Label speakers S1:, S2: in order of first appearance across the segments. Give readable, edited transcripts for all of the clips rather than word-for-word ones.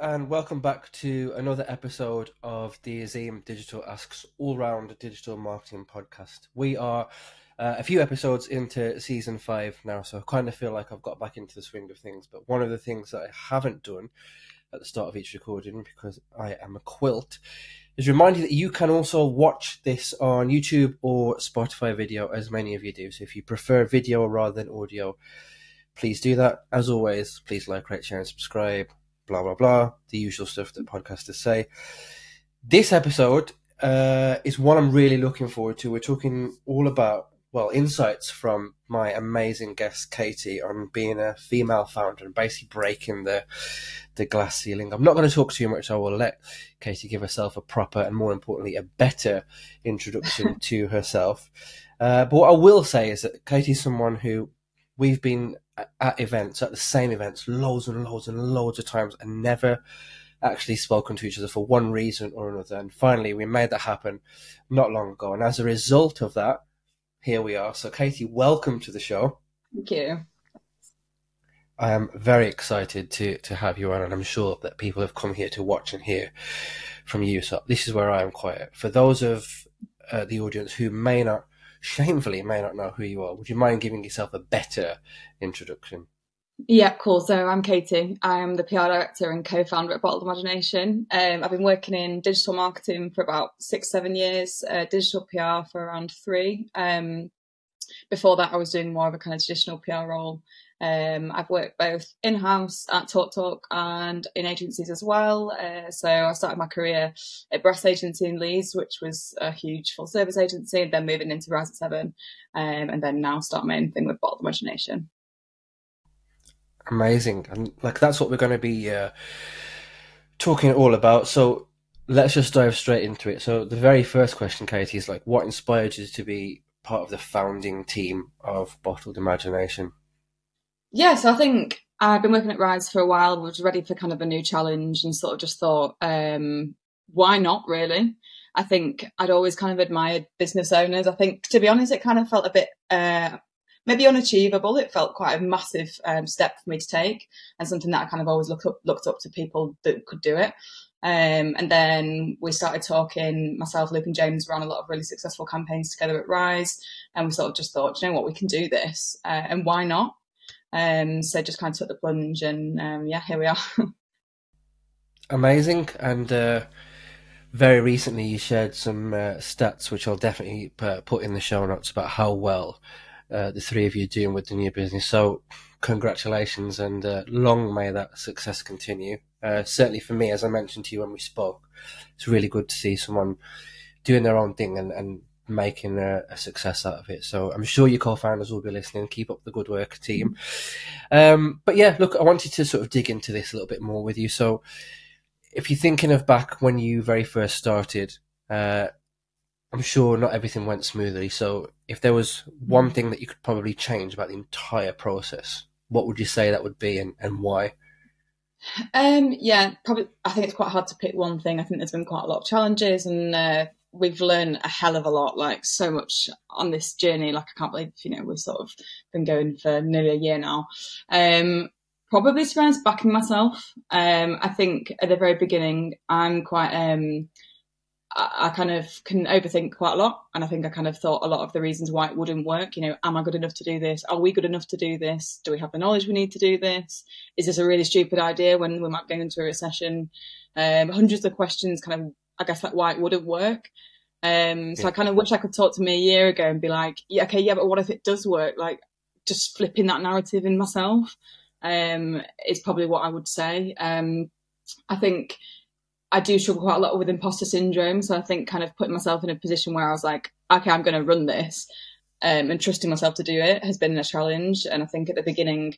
S1: and welcome back to another episode of the Azeem Digital Asks all-round digital marketing podcast. We are a few episodes into season 5 now, so I kind of feel like I've got back into the swing of things. But one of the things that I haven't done at the start of each recording, because I am a quilt, is remind you that you can also watch this on YouTube or Spotify video, as many of you do. So if you prefer video rather than audio, please do that. As always, please like, rate, share, and subscribe. Blah, blah, blah. The usual stuff that podcasters say. This episode is one I'm really looking forward to. We're talking all about, insights from my amazing guest, Katy, on being a female founder and basically breaking the glass ceiling. I'm not going to talk too much. I will let Katy give herself a proper and, more importantly, a better introduction to herself. But what I will say is that Katy's someone who we've been at the same events, loads and loads and loads of times, and never actually spoken to each other for one reason or another. And finally, we made that happen not long ago. And as a result of that, here we are. So, Katy, welcome to the show.
S2: Thank you.
S1: I am very excited to have you on, and I'm sure that people have come here to watch and hear from you. So this is where I am quiet. For those of the audience who shamefully may not know who you are, would you mind giving yourself a better introduction?
S2: Yeah, cool. So I'm Katy. I'm the PR director and co-founder at Bottled Imagination. I've been working in digital marketing for about 6-7 years, digital PR for around 3. Before that, I was doing more of a kind of traditional PR role. I've worked both in-house at TalkTalk and in agencies as well. So I started my career at Breast Agency in Leeds, which was a huge full-service agency, and then moving into Rise at 7, and then now start my own thing with Bottled Imagination.
S1: Amazing. And that's what we're going to be talking all about. So let's just dive straight into it. So the very first question, Katy, is what inspired you to be part of the founding team of Bottled Imagination?
S2: Yeah, so I think I've been working at Rise for a while, was ready for kind of a new challenge, and sort of just thought, why not, really? I think I'd always kind of admired business owners. I think, to be honest, it kind of felt a bit maybe unachievable. It felt quite a massive step for me to take, and something that I kind of always looked up to people that could do it. And then we started talking, myself, Luke and James ran a lot of really successful campaigns together at Rise, and we sort of just thought, you know what, we can do this, and why not? So just kind of took the plunge, and here we are. Amazing.
S1: And very recently you shared some stats, which I'll definitely put in the show notes, about how well the 3 of you are doing with the new business. So congratulations, and long may that success continue. Certainly for me, as I mentioned to you when we spoke, it's really good to see someone doing their own thing and making a success out of it. So I'm sure your co-founders will be listening. Keep up the good work, team. But yeah, look, I wanted to sort of dig into this a little bit more with you. So if you're thinking of back when you very first started, I'm sure not everything went smoothly. So if there was one thing that you could probably change about the entire process, what would you say that would be, and why?
S2: Yeah, probably. I think it's quite hard to pick one thing. I think there's been quite a lot of challenges, and we've learned a hell of a lot, so much on this journey. I can't believe, we've sort of been going for nearly a year now. Probably, to be honest, backing myself. I think at the very beginning, I'm quite, I kind of can overthink quite a lot. And I think I kind of thought a lot of the reasons why it wouldn't work. Am I good enough to do this? Are we good enough to do this? Do we have the knowledge we need to do this? Is this a really stupid idea when we might be going into a recession? Hundreds of questions, kind of, I guess, why it wouldn't work. So I kind of wish I could talk to me a year ago and be like, but what if it does work? Just flipping that narrative in myself is probably what I would say. I think I do struggle quite a lot with imposter syndrome. So I think kind of putting myself in a position where I was like, okay, I'm going to run this, and trusting myself to do it has been a challenge. And I think at the beginning,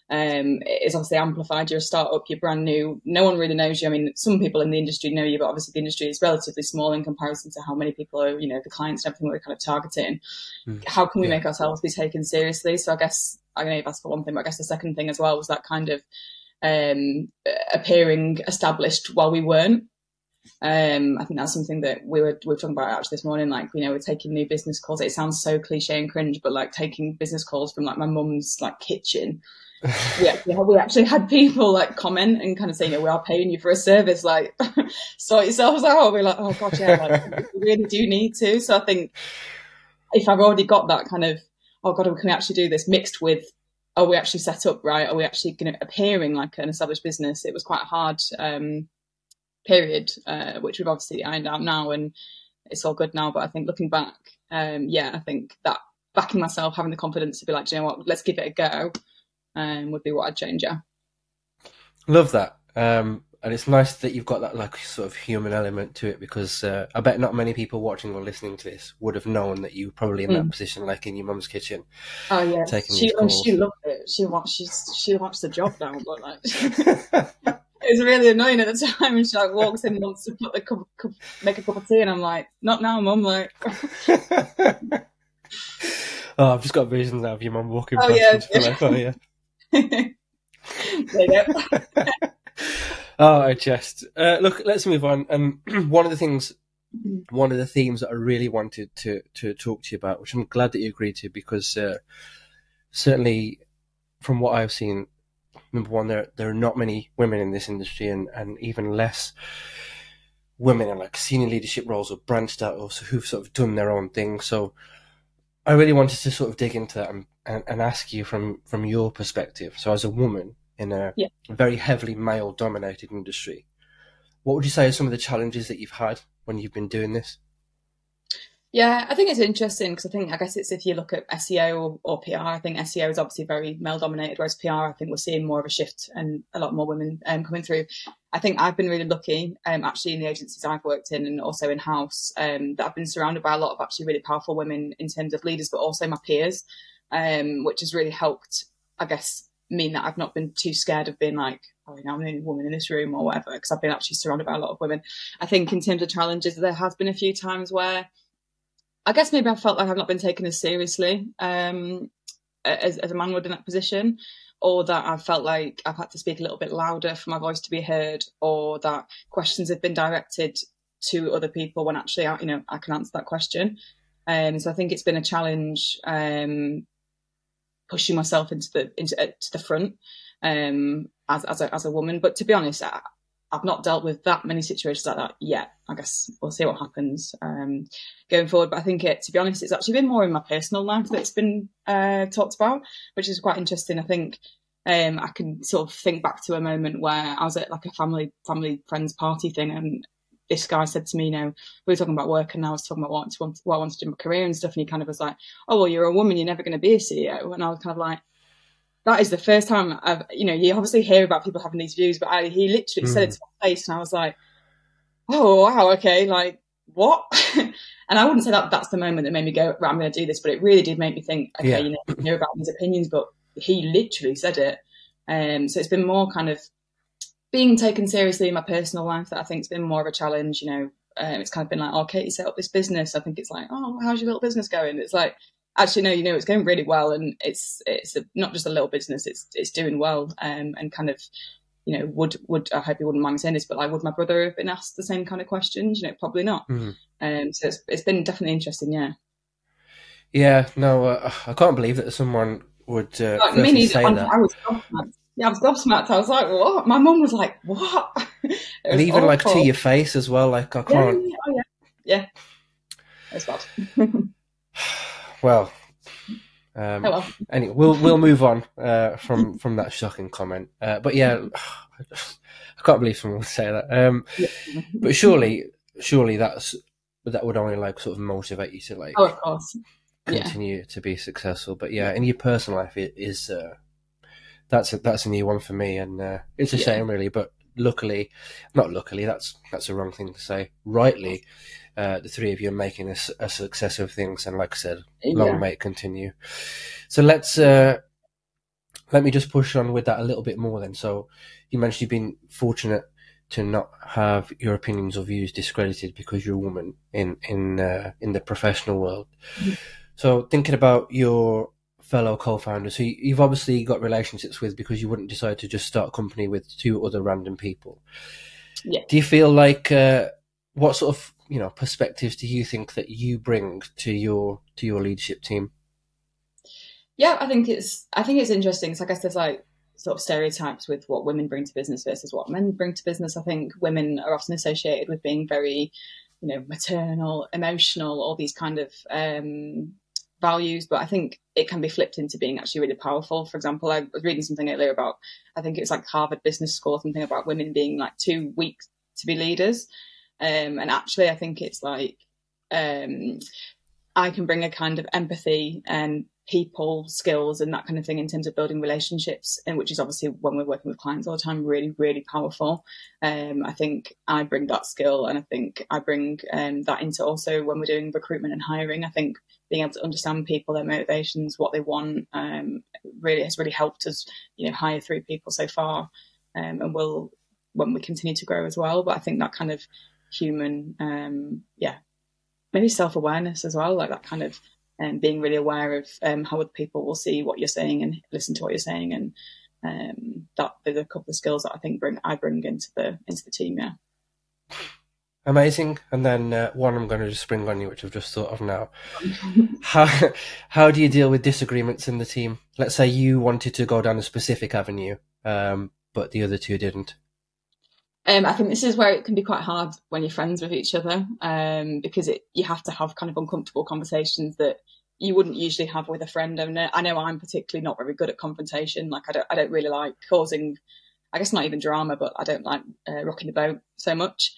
S2: it is obviously amplified. You're a startup, you're brand new, no one really knows you. I mean, some people in the industry know you, but obviously the industry is relatively small in comparison to how many people are, the clients and everything that we're kind of targeting. How can we make ourselves be taken seriously? So I guess, I don't know if that's for one thing, but I guess the second thing as well was that kind of appearing established while we weren't. I think that's something that we were talking about actually this morning. We're taking new business calls. It sounds so cliche and cringe, but taking business calls from my mum's kitchen we actually had people like comment and kind of say, we are paying you for a service, like sort yourselves out. We're like, oh god, yeah, like we really do need to. So I think if I've already got that kind of, oh god, can we actually do this, mixed with, are we actually set up right? Are we actually going to appearing like an established business? It was quite a hard period, which we've obviously ironed out now, and it's all good now. But I think looking back, I think that backing myself, having the confidence to be like, do you know what, let's give it a go, would be what I'd change. Yeah.
S1: Love that. And it's nice that you've got that like sort of human element to it, because I bet not many people watching or listening to this would have known that you were probably in that position, like in your mum's kitchen.
S2: Oh yeah,
S1: taking
S2: she
S1: calls.
S2: She loved it. She wants the job now, but like it was really annoying at the time. And she like walks in, wants to put the make a cup of tea, and I'm like, not now, mum. Like,
S1: oh, I've just got visions now of your mum walking past.
S2: Yeah.
S1: Like, oh yeah.
S2: There you go.
S1: Oh, I just look. Let's move on. One of the themes that I really wanted to talk to you about, which I'm glad that you agreed to, because certainly from what I've seen, number one, there are not many women in this industry, and even less women in like senior leadership roles or branched out, or who've sort of done their own thing. So I really wanted to sort of dig into that and ask you from your perspective. So as a woman in a very heavily male-dominated industry, what would you say are some of the challenges that you've had when you've been doing this?
S2: Yeah, I think it's interesting because I guess it's, if you look at SEO or PR, I think SEO is obviously very male-dominated, whereas PR, I think we're seeing more of a shift and a lot more women coming through. I think I've been really lucky, actually, in the agencies I've worked in and also in-house, that I've been surrounded by a lot of actually really powerful women in terms of leaders, but also my peers, which has really helped, I guess, mean that I've not been too scared of being like, oh, I'm the only woman in this room or whatever, because I've been actually surrounded by a lot of women. I think in terms of challenges, there has been a few times where I guess maybe I felt like I've not been taken as seriously as a man would in that position, or that I felt like I've had to speak a little bit louder for my voice to be heard, or that questions have been directed to other people when actually I can answer that question. So I think it's been a challenge pushing myself into the front as a woman. But to be honest, I've not dealt with that many situations like that yet. I guess we'll see what happens going forward. But I think to be honest, it's actually been more in my personal life that it's been talked about, which is quite interesting. I think I can sort of think back to a moment where I was at like a family friends party thing, and this guy said to me, we were talking about work, and I was talking about what I wanted to do in my career and stuff. And he kind of was like, oh, well, you're a woman, you're never going to be a CEO. And I was kind of like, that is the first time I've, you obviously hear about people having these views, but he literally said it to my face, and I was like, oh, wow, okay, like, what? And I wouldn't say that that's the moment that made me go, right, I'm going to do this, but it really did make me think, okay, you hear about these opinions, but he literally said it. So it's been more kind of being taken seriously in my personal life that I think has been more of a challenge. It's kind of been like, oh, Katie set up this business. I think it's like, oh, how's your little business going? It's like, actually, no, it's going really well, and it's not just a little business. It's doing well, and kind of, would I hope you wouldn't mind me saying this, but like, would my brother have been asked the same kind of questions? Probably not. So it's been definitely interesting. Yeah.
S1: Yeah. No, I can't believe that someone would say that.
S2: I was gobsmacked. Yeah, I was gobsmacked. I was like, what? My mum was like, what?
S1: And even awful. Like to your face as well. Like, I can't.
S2: Yeah. It's bad.
S1: Well, anyway, we'll move on from that shocking comment. But yeah, I can't believe someone would say that. But surely that would only like sort of motivate you to like,
S2: of course,
S1: continue to be successful. But yeah, in your personal life, it is that's a new one for me, and it's a shame really. But not luckily, that's the wrong thing to say. Rightly. The three of you are making a success of things, and like I said, long may it continue. So let me just push on with that a little bit more then. So you mentioned you've been fortunate to not have your opinions or views discredited because you're a woman in the professional world. Mm-hmm. So thinking about your fellow co-founders, who you've obviously got relationships with because you wouldn't decide to just start a company with two other random people.
S2: Yeah.
S1: Do you feel like what sort of perspectives do you think that you bring to your leadership team?
S2: Yeah, I think it's interesting. So I guess there's like sort of stereotypes with what women bring to business versus what men bring to business. I think women are often associated with being very, maternal, emotional, all these kind of values, but I think it can be flipped into being actually really powerful. For example, I was reading something earlier about, I think it was like Harvard Business School, something about women being like too weak to be leaders. And actually, I think it's like I can bring a kind of empathy and people skills and that kind of thing in terms of building relationships, and which is obviously when we're working with clients all the time really, really powerful. I think I bring that skill, and I think I bring that into also when we're doing recruitment and hiring. I think being able to understand people, their motivations, what they want, really has really helped us, hire 3 people so far, and will when we continue to grow as well. But I think that kind of human, maybe self-awareness as well, like that kind of being really aware of how other people will see what you're saying and listen to what you're saying, and that there's a couple of skills that I think I bring into the team. Yeah.
S1: Amazing. And then one I'm going to just spring on you, which I've just thought of now. How do you deal with disagreements in the team? Let's say you wanted to go down a specific avenue, but the other 2 didn't.
S2: I think this is where it can be quite hard when you're friends with each other, because you have to have kind of uncomfortable conversations that you wouldn't usually have with a friend. And I know I'm particularly not very good at confrontation. Like I don't really like causing, I guess not even drama, but I don't like rocking the boat so much.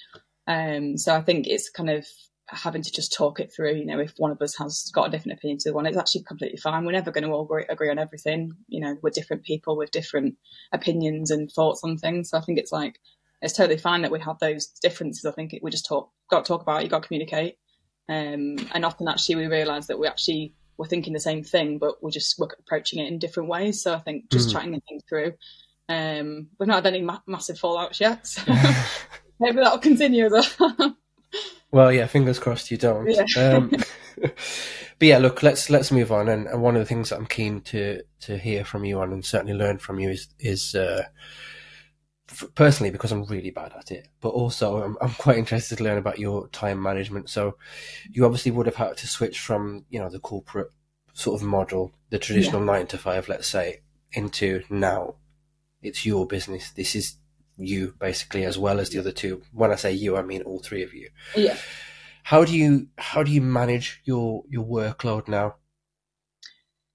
S2: So I think it's kind of having to just talk it through. If one of us has got a different opinion to the one, it's actually completely fine. We're never going to all agree on everything. We're different people with different opinions and thoughts on things. So I think it's totally fine that we have those differences. I think we just got to talk about it. You got to communicate. And often actually we realise that we're thinking the same thing, but we're approaching it in different ways. So I think just chatting things through. We've not had any massive fallouts yet, so maybe that'll continue as well.
S1: Well, yeah, fingers crossed you don't. Yeah. But yeah, look, let's move on. And one of the things that I'm keen to hear from you on, and certainly learn from you, is personally, because I'm really bad at it, but also I'm quite interested to learn about your time management. So you obviously would have had to switch from, the corporate sort of model, the traditional 9 to 5, let's say, into now it's your business. This is you basically, as well as the other 2. When I say you, I mean all 3 of you.
S2: Yeah.
S1: How do you manage your workload now?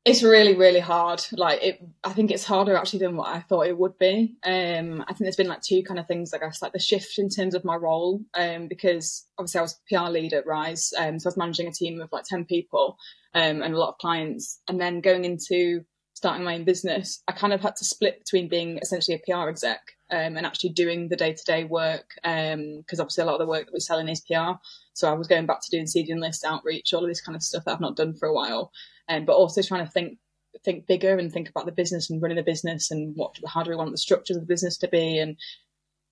S2: It's really, really hard. I think it's harder actually than what I thought it would be. I think there's been 2 kind of things, I guess, the shift in terms of my role, because obviously I was PR lead at Rise, so I was managing a team of 10 people and a lot of clients, and then going into starting my own business, I kind of had to split between being essentially a PR exec and actually doing the day-to-day work, because obviously a lot of the work that we're selling is PR. So I was going back to doing seeding lists, outreach, all of this kind of stuff that I've not done for a while. But also trying to think bigger and think about the business and running the business and how do we want the structures of the business to be. And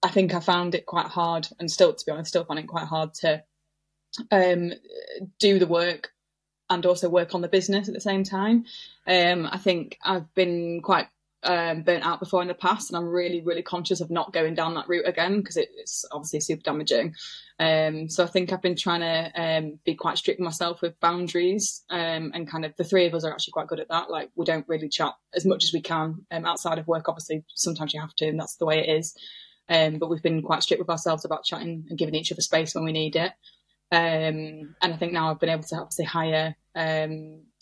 S2: I think I found it quite hard, and still, to be honest, still find it quite hard to do the work and also work on the business at the same time. I think I've been quite burnt out before in the past, and I'm really, really conscious of not going down that route again, because it's obviously super damaging. So I think I've been trying to be quite strict with myself with boundaries, and kind of the 3 of us are actually quite good at that. We don't really chat as much as we can outside of work. Obviously, sometimes you have to, and that's the way it is. But we've been quite strict with ourselves about chatting and giving each other space when we need it. And I think now I've been able to obviously hire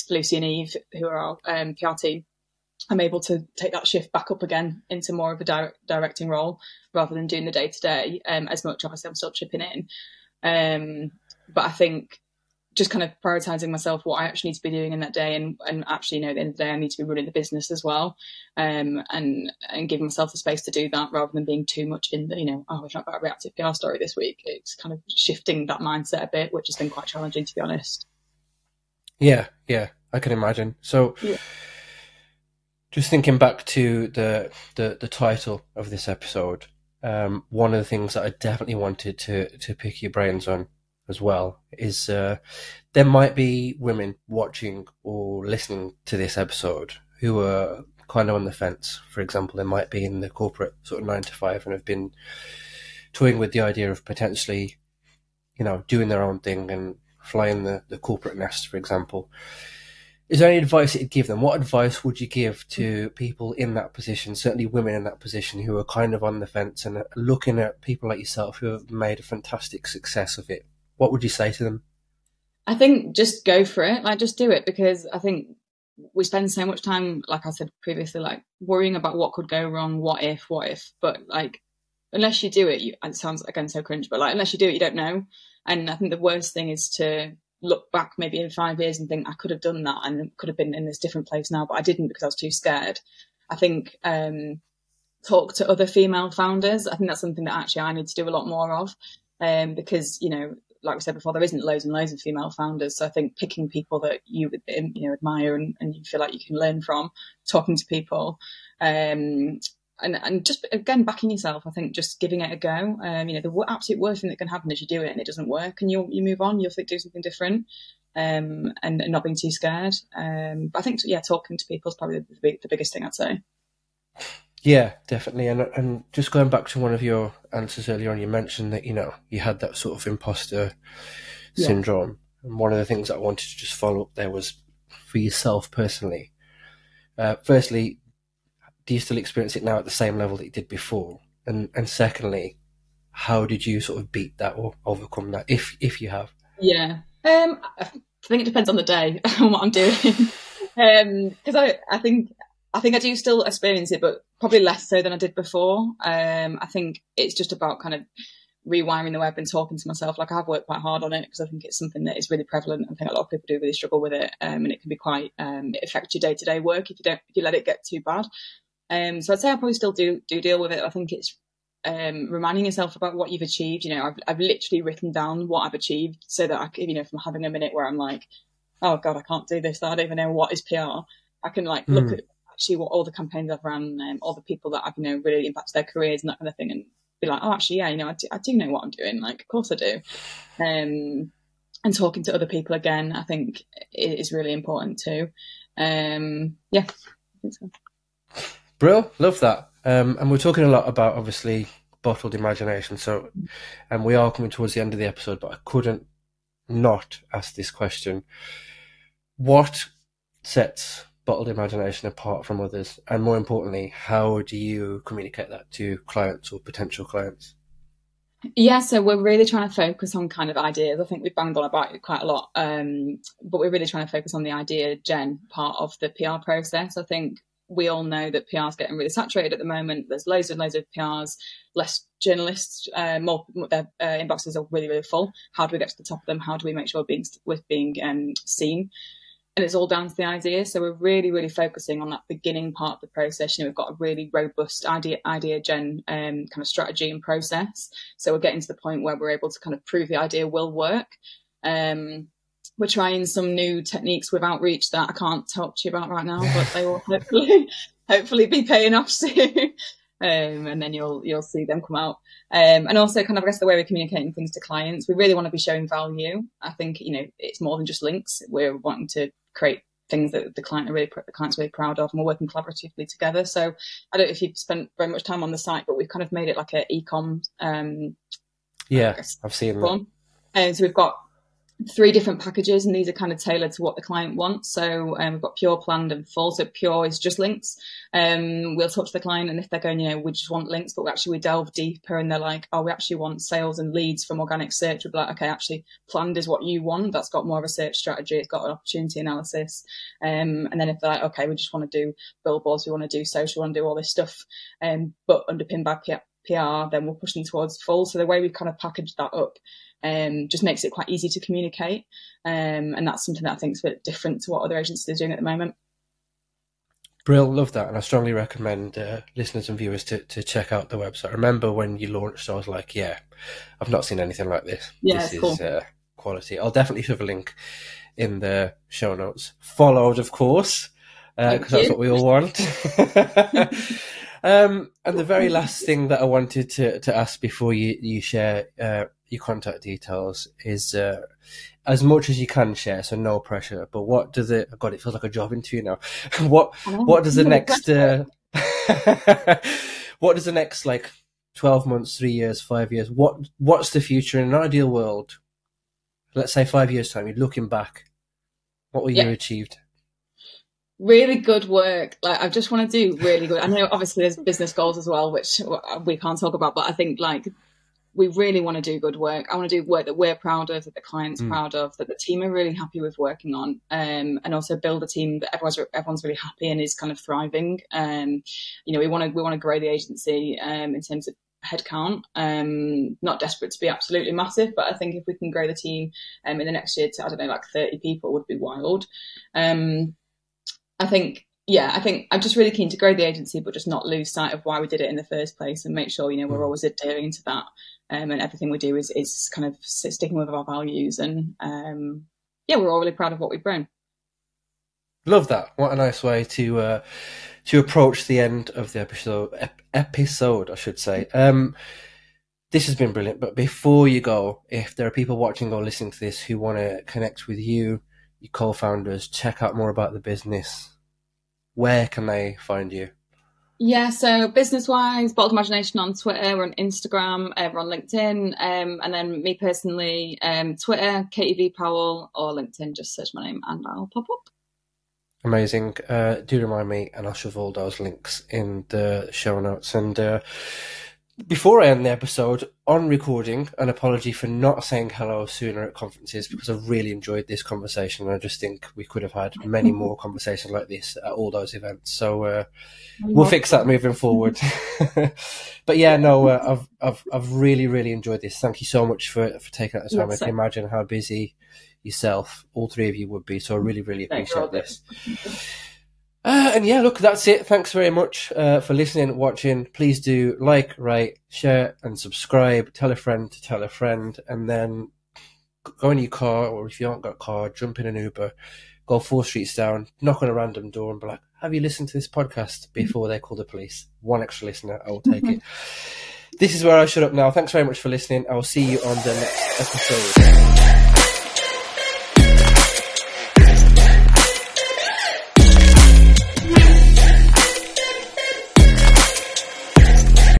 S2: Lucy and Eve, who are our PR team. I'm able to take that shift back up again into more of a directing role rather than doing the day-to-day as much. Obviously, I'm still chipping in. But I think just kind of prioritising myself, what I actually need to be doing in that day, and actually, at the end of the day, I need to be running the business as well, and giving myself the space to do that rather than being too much in the, we've not got a reactive PR story this week. It's kind of shifting that mindset a bit, which has been quite challenging, to be honest.
S1: Yeah, I can imagine. So, just thinking back to the title of this episode, one of the things that I definitely wanted to pick your brains on as well is there might be women watching or listening to this episode who are kind of on the fence. For example, they might be in the corporate sort of 9 to 5 and have been toying with the idea of potentially, doing their own thing and flying the corporate nest, for example. is there any advice that you'd give them? What advice would you give to people in that position, certainly women in that position, who are kind of on the fence and are looking at people like yourself who have made a fantastic success of it? What would you say to them?
S2: I think just go for it, like just do it, because I think we spend so much time, like I said previously, like worrying about what could go wrong, what if, but like unless you do it, it sounds again so cringe, but like unless you do it, you don't know. And I think the worst thing is to look back maybe in 5 years and think I could have done that and could have been in this different place now, but I didn't because I was too scared. I think talk to other female founders. I think that's something that actually I need to do a lot more of, because, you know, like we said before, there isn't loads and loads of female founders. So I think picking people that you admire and you feel like you can learn from, talking to people, and just again backing yourself. I think just giving it a go. The absolute worst thing that can happen is you do it and it doesn't work, and you move on. You'll do something different, and not being too scared. But I think talking to people is probably the biggest thing I'd say.
S1: Yeah, definitely. And just going back to one of your answers earlier on, you mentioned that, you had that sort of imposter syndrome. And one of the things that I wanted to just follow up there was for yourself personally. Firstly, do you still experience it now at the same level that you did before? And secondly, how did you sort of beat that or overcome that, if you have?
S2: Yeah. I think it depends on the day and what I'm doing. Because I think I do still experience it, but probably less so than I did before. I think it's just about kind of rewiring the web and talking to myself. Like I have worked quite hard on it because I think it's something that is really prevalent. I think a lot of people do really struggle with it, and it can be quite it affects your day-to-day work if you let it get too bad. So I'd say I probably still do deal with it. I think it's reminding yourself about what you've achieved. I've literally written down what I've achieved so that if I'm having a minute where I'm like, oh God, I can't do this, I don't even know what is PR. I can look at actually what all the campaigns I've run, all the people that I've really impacted their careers and that kind of thing, and be like, oh, actually, I do know what I'm doing. Like, of course I do. And talking to other people again, I think it is really important too. I think so.
S1: Brill, love that. And we're talking a lot about obviously bottled imagination. So, and we are coming towards the end of the episode, but I couldn't not ask this question: what sets bottled imagination apart from others, and more importantly, how do you communicate that to clients or potential clients?
S2: Yeah, so we're really trying to focus on kind of ideas. I think we've banged on about it quite a lot, but we're really trying to focus on the idea gen part of the PR process. I think we all know that PR is getting really saturated at the moment. There's loads and loads of PRs, less journalists, more their inboxes are really, really full. How do we get to the top of them? How do we make sure we're being seen? And it's all down to the idea. So we're really, really focusing on that beginning part of the process. We've got a really robust idea gen kind of strategy and process. So we're getting to the point where we're able to kind of prove the idea will work. We're trying some new techniques with outreach that I can't talk to you about right now, but they will hopefully be paying off soon. And then you'll see them come out. And also kind of, I guess, the way we're communicating things to clients, we really want to be showing value. I think, it's more than just links. We're wanting to create things that the client's really proud of, and we're working collaboratively together. So I don't know if you've spent very much time on the site, but we've kind of made it like an e-com.
S1: I've seen that.
S2: And so we've got 3 different packages, and these are kind of tailored to what the client wants. So we've got pure, planned, and full. So pure is just links. We'll talk to the client, and if they're going, we just want links, but we delve deeper, and they're like, oh, we actually want sales and leads from organic search. We'll be like, okay, actually planned is what you want. That's got more of a search strategy. It's got an opportunity analysis. And then if they're like, okay, we just want to do billboards, we want to do social, we want to do all this stuff, but underpinned by PR, then we'll push them towards full. So the way we've kind of packaged that up just makes it quite easy to communicate. And that's something that I think is a bit different to what other agencies are doing at the moment.
S1: Brill, love that. And I strongly recommend listeners and viewers to check out the website. I remember when you launched, I was like, I've not seen anything like this.
S2: Yeah,
S1: this
S2: cool.
S1: is quality. I'll definitely have a link in the show notes. Followed, of course, because that's what we all want. And the very last thing that I wanted to ask before you share your contact details is as much as you can share, so no pressure. But what does it? God, it feels like a job interview now. What does the next? What does the next 12 months, 3 years, 5 years? What's the future in an ideal world? Let's say 5 years time. You're looking back. What will you have achieved?
S2: Really good work. Like, I just want to do really good. I know obviously there's business goals as well, which we can't talk about, but I think like we really want to do good work. I want to do work that we're proud of, that the client's proud of, that the team are really happy with working on, and also build a team that everyone's really happy and is kind of thriving. We want to grow the agency in terms of headcount. Not desperate to be absolutely massive, but I think if we can grow the team in the next year to, I don't know, like 30 people would be wild. I think I'm just really keen to grow the agency, but just not lose sight of why we did it in the first place, and make sure, we're always adhering to that. And everything we do is kind of sticking with our values. And we're all really proud of what we've grown.
S1: Love that. What a nice way to approach the end of the episode, I should say. This has been brilliant. But before you go, if there are people watching or listening to this who want to connect with you, your co-founders, check out more about the business, where can they find you?
S2: Yeah, so business-wise, Bold Imagination on Twitter, we're on Instagram, we're on LinkedIn, and then me personally, Twitter, Katy Powell, or LinkedIn, just search my name and I'll pop up.
S1: Amazing. Do remind me, and I'll shove all those links in the show notes. And before I end the episode, on recording, an apology for not saying hello sooner at conferences, because I've really enjoyed this conversation. And I just think we could have had many more conversations like this at all those events. So we'll fix that moving forward. But yeah, no, I've really, really enjoyed this. Thank you so much for taking out the time. I can imagine how busy yourself, all three of you, would be. So I really, really appreciate this. And yeah, look, that's it. Thanks very much for listening, watching. Please do like, rate, share, and subscribe. Tell a friend to tell a friend, and then go in your car, or if you haven't got a car, jump in an Uber, go 4 streets down, knock on a random door, and be like, "Have you listened to this podcast?" Before they call the police. One extra listener, I will take it. This is where I shut up now. Thanks very much for listening. I will see you on the next episode.